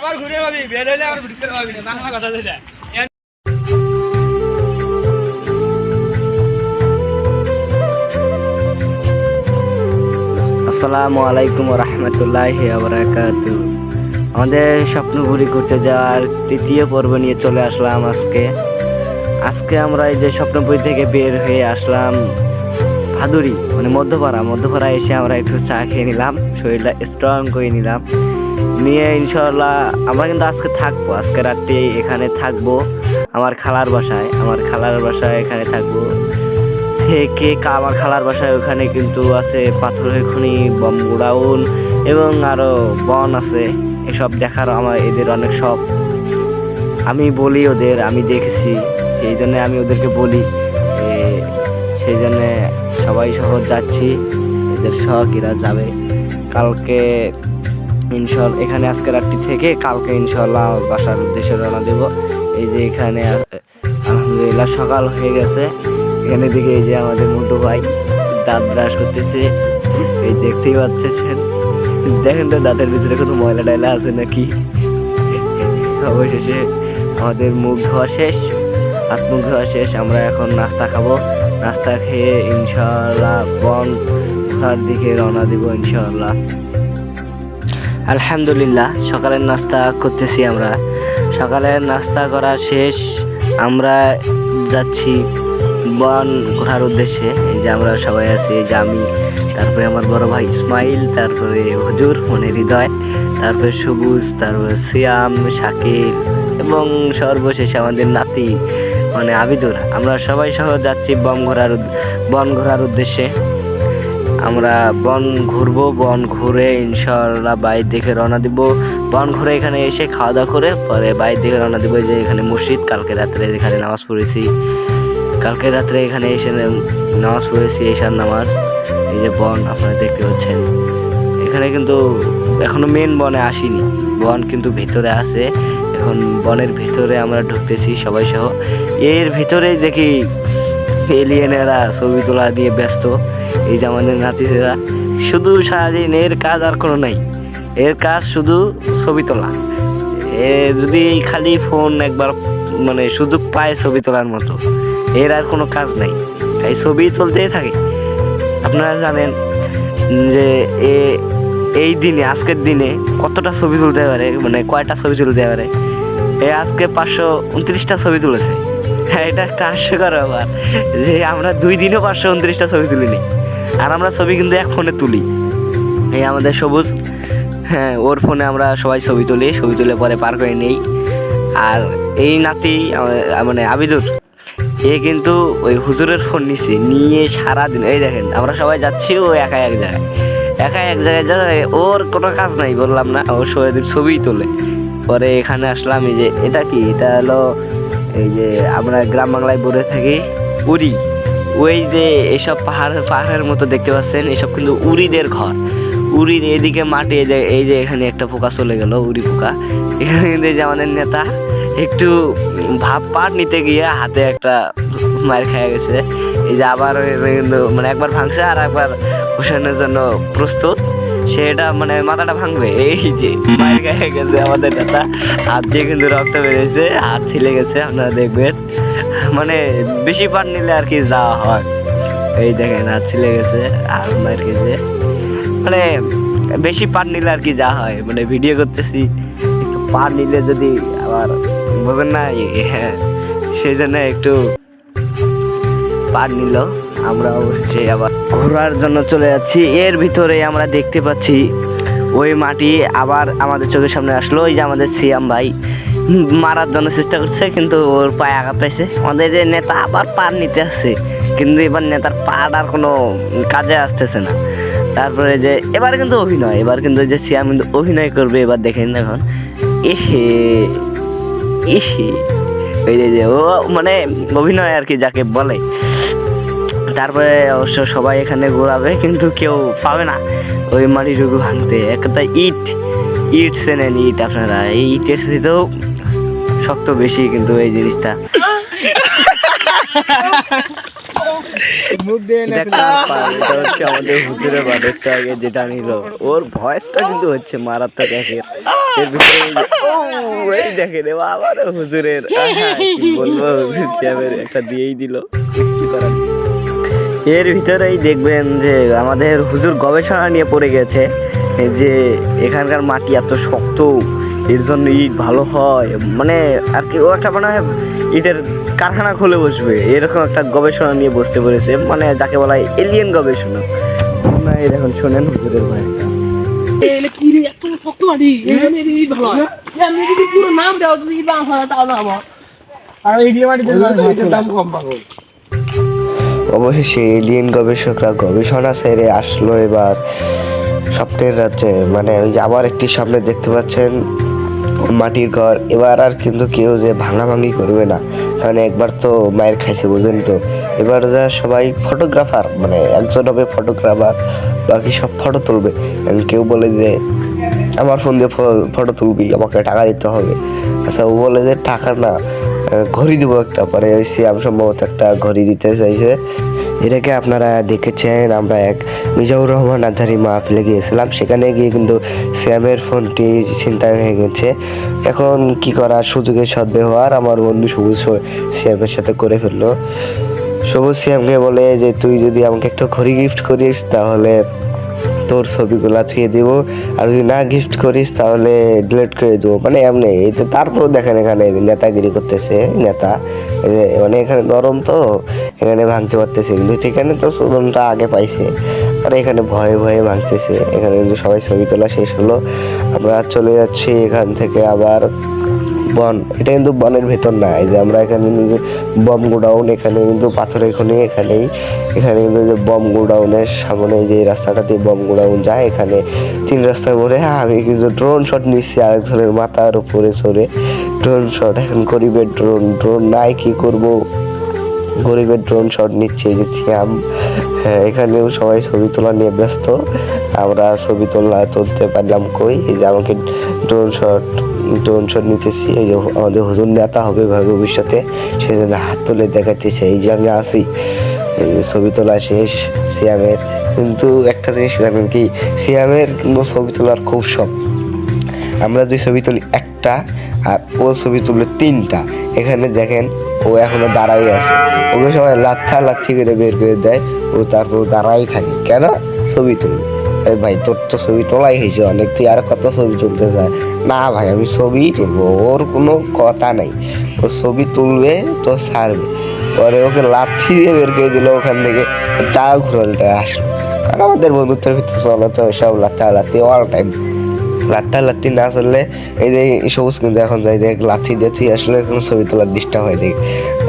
আবার ঘুরে পাবি বের হইলে আবার ঘুরে পাবি না বাংলা কথা যেটা। আসসালামু আলাইকুম ওয়া রাহমাতুল্লাহি ওয়া বারাকাতুহু। আমাদের স্বপ্নপুরী করতে যাওয়ার তৃতীয় পর্ব নিয়ে চলে আসলাম আজকে আমরা এই যে স্বপ্নপুরী থেকে বের হয়ে আসলাম ভাদুরী মানে মধ্যপাড়া এসে আমরা একটু চা খেয়ে নিলাম, শরীরটা স্ট্রং করে নিলাম, নিয়ে ইনশাআল্লাহ আমরা কিন্তু আজকে থাকবো, আজকে রাত্রে এখানে থাকবো আমার খালার বাসায় এখানে থাকবো থেকে আমার খালার বাসায় ওখানে কিন্তু আছে পাথরের খনি, বম গোডাউন এবং আরো বন আছে। এসব দেখার আমার এদের অনেক শখ। আমি বলি ওদের, আমি দেখেছি, সেই জন্য আমি ওদেরকে বলি, সেই জন্য সবাই শহর যাচ্ছি, এদের শখ এরা যাবে কালকে ইনশাল্লাহ। এখানে আজকে রাত্রি থেকে কালকে ইনশাল্লাহ বাসার উদ্দেশ্যে রওনা দেব। এই যে এখানে আলহামদুলিল্লাহ সকাল হয়ে গেছে। এখানে দিকে এই যে আমাদের মোটু ভাই দাঁত ব্রাশ করতেছে, এই দেখতেই পাচ্ছেন, দেখেন তো দাঁতের ভিতরে কোনো ময়লা টয়লা আছে নাকি। অবশেষে আমাদের মুখ ধোয়া শেষ, হাত মুখ ধোয়া শেষ। আমরা এখন নাস্তা খাবো, নাস্তা খেয়ে ইনশাআল্লাহ বন ঘোরার দিকে রওনা দিব ইনশাআল্লাহ। আলহামদুলিল্লাহ সকালের নাস্তা করতেছি আমরা, সকালের নাস্তা করা শেষ, আমরা যাচ্ছি বন ঘোরার উদ্দেশ্যে। এই যে আমরা সবাই আছি, এই যে আমি, তারপরে আমার বড় ভাই ইসমাইল, তারপরে হুজুর মানে হৃদয়, তারপরে সবুজ, তারপরে সিয়াম, শাকিল এবং সর্বশেষে আমাদের নাতি মানে আবিদুর। আমরা সবাই সহ যাচ্ছি বন ঘোরার উদ্দেশ্যে। আমরা বন ঘুরবো, বন ঘুরে ইনশাআল্লাহ বাইর দিকে রওনা দিব। বন ঘুরে এখানে এসে খাওয়া দাওয়া করে পরে বাইর দিকে রওনা দিব। যে এখানে মসজিদ, কালকে রাত্রে এখানে নামাজ পড়েছি, এখানে এসে নামাজ পড়েছি, এশার নামাজ। এই যে বন আপনারা দেখতে পাচ্ছেন, এখানে কিন্তু এখনো মেন বনে আসিনি, বন কিন্তু ভিতরে আছে। এখন বনের ভিতরে আমরা ঢুকতেছি সবাই সহ। এর ভিতরেই দেখি এলিয়েনেরা ছবি তোলা দিয়ে ব্যস্ত। এই যে আমাদের নাতিরা শুধু সারাদিন এর কাজ আর কোনো নাই, এর কাজ শুধু ছবি তোলা। যদি খালি ফোন একবার মানে সুযোগ পায় ছবি তোলার মতো, এর আর কোনো কাজ নাই, এই ছবি তুলতেই থাকে। আপনারা জানেন যে এই দিনে, আজকের দিনে কতটা ছবি তুলতে পারে, মানে কয়টা ছবি তুলতে পারে। আজকে 529টা ছবি তুলেছে। হ্যাঁ, এটা একটা হাস্যকর ব্যাপার যে আমরা 2 দিনে 529টা ছবি তুলিনি, আর আমরা ছবি কিন্তু এক ফোনে তুলি। এই আমাদের সবুজ, হ্যাঁ, ওর ফোনে আমরা সবাই ছবি তুলে পরে পার করে নেই। আর এই নাতি মানে আবিদুর, এ কিন্তু ওই হুজুরের ফোন নিয়ে সারাদিন, এই দেখেন আমরা সবাই যাচ্ছি, ও একা এক জায়গায় যায়, ওর কোনো কাজ নাই, বললাম না, ও সারাদিন ছবিই তোলে। পরে এখানে আসলাম, এই যে এটা কি, এটা হলো এই যে আমরা গ্রাম বাংলায় বলে থাকি উড়ি। ওই যে এসব পাহাড়ের মতো দেখতে পাচ্ছেন, এসব কিন্তু উড়িদের ঘর। উড়ির এদিকে মাটি, এই যে এখানে একটা পোকা চলে গেল, উড়ি পোকা। এখানে কিন্তু এই যে আমাদের নেতা একটু পাট নিতে গিয়ে হাতে একটা মার খেয়ে গেছে। এই যে আবার কিন্তু মানে একবার ভাঙছে আর একবার বসানোর জন্য প্রস্তুত, সেটা মানে মাথাটা ভাঙবে। এই যে মার খেয়ে গেছে আমাদের নেতা, হাত দিয়ে কিন্তু রক্ত বেরিয়েছে, হাত ছিলে গেছে, আপনারা দেখবেন। মানে বেশি পাট নিলে আর কি যাওয়া হয়, এই দেখেন হাত ছিলে গেছে আর মার খেয়েছে। মানে বেশি পাট নিলে আর কি যা হয়, মানে ভিডিও করতেছি, একটু পাট নিলে যদি আবার বলবেন না, হ্যাঁ, সেই জন্য একটু পাট নিল। আমরা অবশ্যই আবার ঘোরার জন্য চলে যাচ্ছি। এর ভিতরে আমরা দেখতে পাচ্ছি ওই মাটি আবার আমাদের চোখের সামনে আসলো। ওই যে আমাদের সিয়াম ভাই মারার জন্য চেষ্টা করছে, কিন্তু ওর পায়ে আঘাত পাইছে। আমাদের যে নেতা আবার পাট নিতে আসছে, কিন্তু এবার নেতার পাট আর কোনো কাজে আসতেছে না। তারপরে যে এবার কিন্তু যে সিয়াম কিন্তু অভিনয় করবে, এবার দেখেন এখন এহে ওই যে ও মানে অভিনয় আর কি যাকে বলে। তারপরে অবশ্য সবাই এখানে ঘোরাবে, কিন্তু কেউ পাবে না ওই মাটিটুকু ভাঙতে। একটা ইট চেনেন, ইট আপনারা, এই ইটের সাথেও শক্ত বেশি কিন্তু এই জিনিসটা। মুখ দিয়ে এটা কার পাল? এটা হচ্ছে আমাদের হুজুরের বাড়ি একটু আগে যেটা নিল। ওর ভয়েসটা কিন্তু হচ্ছে মারাত্মক একের। এর ভিতরে এই দেখেন আবার হুজুরের কি বলবো, হুজুর চেয়ারের একটা দিয়েই দিল, কিচ্ছু করার নেই। এর ভিতরেই দেখবেন যে আমাদের হুজুর গবেষণা নিয়ে পড়ে গেছে যে এখানকার মাটি এত শক্ত, এর জন্য ইট ভালো হয়, মানে আর কি ও একটা মনে হয় ইটের কারখানা খুলে বসবে, এরকম একটা গবেষণা নিয়ে বসতে পেরেছে, মানে যাকে বলা হয় এলিয়েন গবেষণা। না এই দেখুন শোনেন হুজুরের ভাইটা কি রে এত শক্ত মাটি এখানে ইট ভালো হয় আমি যদি পুরো নাম দাও যদি ইট বাংলা হয় তাহলে আমার আর ইডলি মাটি দাম কম পাবো। অবশেষে এলিয়েন গবেষকরা গবেষণা সেরে আসলো এবার স্বপ্নের রাজ্যে, মানে ওই যে আবার একটি স্বপ্নে দেখতে পাচ্ছেন মাটির ঘর। এবার আর কিন্তু কেউ যে ভাঙাভাঙি করবে না, কারণ একবার তো মায়ের খাইছে বুঝেন তো। এবার যা সবাই ফটোগ্রাফার, মানে একজন হবে ফটোগ্রাফার, বাকি সব ফটো তুলবে। কেউ বলে যে আমার ফোন দিয়ে ফটো তুলবি, আমাকে টাকা দিতে হবে। আচ্ছা ও বলে যে টাকা না, ঘড়ি দেবো একটা, পরে ওই সিয়াম সম্ভবত একটা ঘড়ি দিতে চাইছে। এটাকে আপনারা দেখেছেন, আমরা এক মিজাউর রহমান আজহারি মাহফিলে গিয়েছিলাম, সেখানে গিয়ে কিন্তু সিয়ামের ফোনটি ছিনতাই হয়ে গেছে। এখন কি করা, সুযোগের সদ্ব্যবহার আমার বন্ধু সবুজ সিয়ামের সাথে করে ফেললো। সবুজ সিয়ামকে বলে যে তুই যদি আমাকে একটা ঘড়ি গিফট করিস তাহলে তোর ছবিগুলা থুয়ে দিব, আর যদি না গিফট করিস তাহলে ডিলিট করে দেবো, মানে এমনি। এই তো তারপর দেখেন এখানে নেতাগিরি করতেছে নেতা, মানে এখানে নরম তো এখানে ভাঙতে পারতেছে, কিন্তু সেখানে তো সুদনটা আগে পাইছে, আর এখানে ভয়ে ভয়ে ভাঙতেছে। এখানে কিন্তু সবাই ছবি তোলা শেষ হলো, আমরা চলে যাচ্ছি এখান থেকে আবার বন। এটা কিন্তু বনের ভেতর না, এই যে আমরা এখানে কিন্তু বম গোডাউন, এখানে কিন্তু পাথরের খনি, এখানে কিন্তু যে বম গোডাউনের সামনে যে রাস্তাটা দিয়ে বম গোডাউন যায়, এখানে 3 রাস্তার মোড়ে আমি কিন্তু ড্রোন শট নিচ্ছি আরেকজনের মাথার উপরে চড়ে, ড্রোন শট। এখন গরিবের ড্রোন নাই, কি করব, গরিবের ড্রোন শট নিচ্ছে এই যে সিয়াম। হ্যাঁ এখানেও সবাই ছবি তোলা নিয়ে ব্যস্ত, আমরা ছবি তুলতে পারলাম কই। এই যে আমাকে ড্রোন শট নিতেছি, এই যে আমাদের হুজুর নেতা হবে ভবিষ্যতে, সেই জন্য হাত তুলে দেখাতেছে এই যে আমি আসি। ছবি তোলা শেষ সিয়ামের, কিন্তু একটা জিনিস জানেন কি, সিয়ামের কিন্তু ছবি তোলার খুব শখ। আমরা যে ছবি তুলি একটা, আর ও ছবি তুললে 3টা। এখানে দেখেন ও এখনো দাঁড়াই আছে, ওকে সবাই লাথি করে বের করে দেয়, ও তারপর দাঁড়াই থাকে কেন, ছবি তুলবে। ভাই তোর তো ছবি তোলাই হয়েছে অনেক, তুই আর কত ছবি তুলতে চায়? না ভাই আমি ছবি তুলবো, ওর কোনো কথা নাই, ও ছবি তুলবে তো ছাড়বে। পরে ওকে লাথি দিয়ে বের করে দিল ওখান থেকে, টাকা ঘুরলটা আসলো। কারণ আমাদের বন্ধুত্বের ভিতরে চলো তো সব লাথি অল টাইম, লাথি না চললে এই যে সবুজ কিন্তু এখন যাই দেখ লাথি দিয়েছি, আসলে এখন ছবি তোলার ডিস্টার্ব হয় দেখি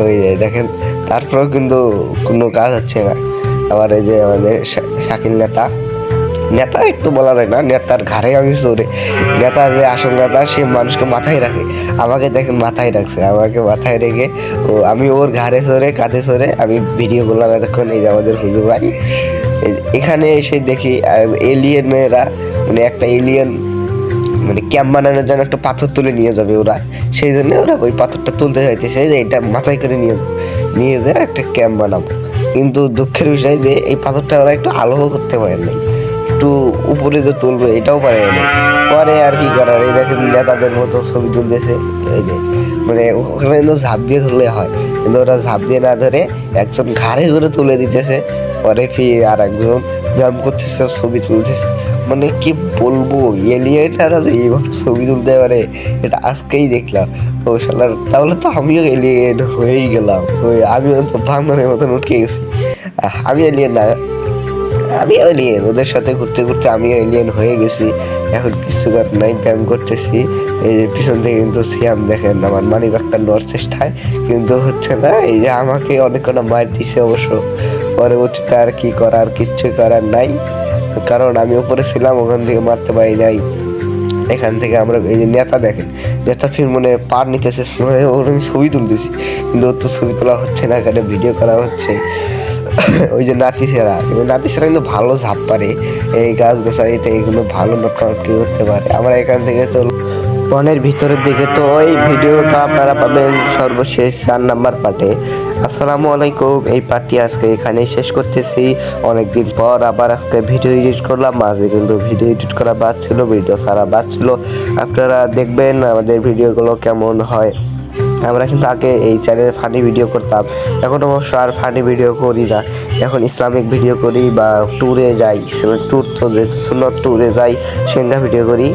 ওই যে দেখেন। তারপরেও কিন্তু কোনো কাজ হচ্ছে না। আবার এই যে আমাদের শাকিল নেতা একটু বলা যায় না, নেতার ঘাড়ে আমি চড়ে, নেতা যে আসল নেতা সে মানুষকে মাথায় রাখে, আমাকে দেখেন মাথায় রাখছে, আমাকে মাথায় রেখে ও আমি ওর ঘাড়ে চড়ে কাঁধে চড়ে আমি ভিডিও করলাম এতক্ষণ। এই যে আমাদের হুজুর ভাই এখানে এসে দেখি এলিয়েন মেয়েরা, মানে একটা এলিয়েন মানে ক্যাম্প বানানোর জন্য একটা পাথর তুলে নিয়ে যাবে ওরা, সেই জন্য ওরা ওই পাথরটা তুলতে চাইতেছে যে এটা মাথায় করে নিয়ে যায় একটা ক্যাম্প বানাবো। কিন্তু দুঃখের বিষয় যে এই পাথরটা ওরা একটু আলো করতে পারে নাই, একটু উপরে যে তুলবে এটাও পারে না। পরে আর কি করার, এই দেখেন নেতাদের মতো ছবি তুলতেছে, এই যে মানে ওখানে কিন্তু ঝাঁপ দিয়ে ধরলে হয়, কিন্তু ওরা ঝাঁপ দিয়ে না ধরে একজন ঘাড়ে করে তুলে দিতেছে, পরে ফির আর একজন ব্যায়াম করতেছে ছবি তুলতেছে। মানে কি বলবো, এলিয়েনরা যে এইভাবে ছবি তুলতে পারে এটা আজকেই দেখলাম। ও শালার, তাহলে তো আমিও এলিয়েন হয়েই গেলাম, আমিও তো বান্দরের মতন উঠকে গেছি। আমি এলিয়েন না, আমি এলিয়েন, ওদের সাথে ঘুরতে ঘুরতে আমিও এলিয়েন হয়ে গেছি। এখন কিছু করার নাই, ব্যায়াম করতেছি। এই যে পিছন থেকে কিন্তু সিয়াম দেখেন আমার মানি ব্যাগটা নেওয়ার চেষ্টায়, কিন্তু হচ্ছে না। এই যে আমাকে অনেক কটা মার দিছে অবশ্য, পরবর্তীতে আর কি করার, কিচ্ছু করার নাই, কারণ আমি উপরে ছিলাম, ওখান থেকে মারতে পারি নাই। এখান থেকে আমরা এই যে নেতা দেখেন, নেতা ফির মনে পার নিতেছে, ওর আমি ছবি তুলতেছি, কিন্তু ওর তো ছবি তোলা হচ্ছে না, এখানে ভিডিও করা হচ্ছে। ওই যে নাতিছেরা কিন্তু ভালো ঝাঁপ পারে, এই গাছ গোছাইতে এগুলো ভালো নটকাট করতে পারে। আমরা এখান থেকে বনের ভিতরের দিকে। তো এই ভিডিওটা আপনারা পাবেন সর্বশেষ 4 নাম্বার পার্টে। আসসালামু আলাইকুম, এই পার্টটি আজকে এখানেই শেষ করতেছি। অনেকদিন পর আবার আজকে ভিডিও এডিট করলাম, মাঝে কিন্তু ভিডিও এডিট করা বাদ ছিল, ভিডিও ছাড়া বাদ ছিল। আপনারা দেখবেন আমাদের ভিডিওগুলো কেমন হয়। আমরা কিন্তু আগে এই চ্যানেলে ফানি ভিডিও করতাম, এখন অবশ্য আর ফানি ভিডিও করি না, এখন ইসলামিক ভিডিও করি বা ট্যুরে যাই, ট্যুর তো যেহেতু সুন্নত ট্যুরে যাই সেখানে ভিডিও করি।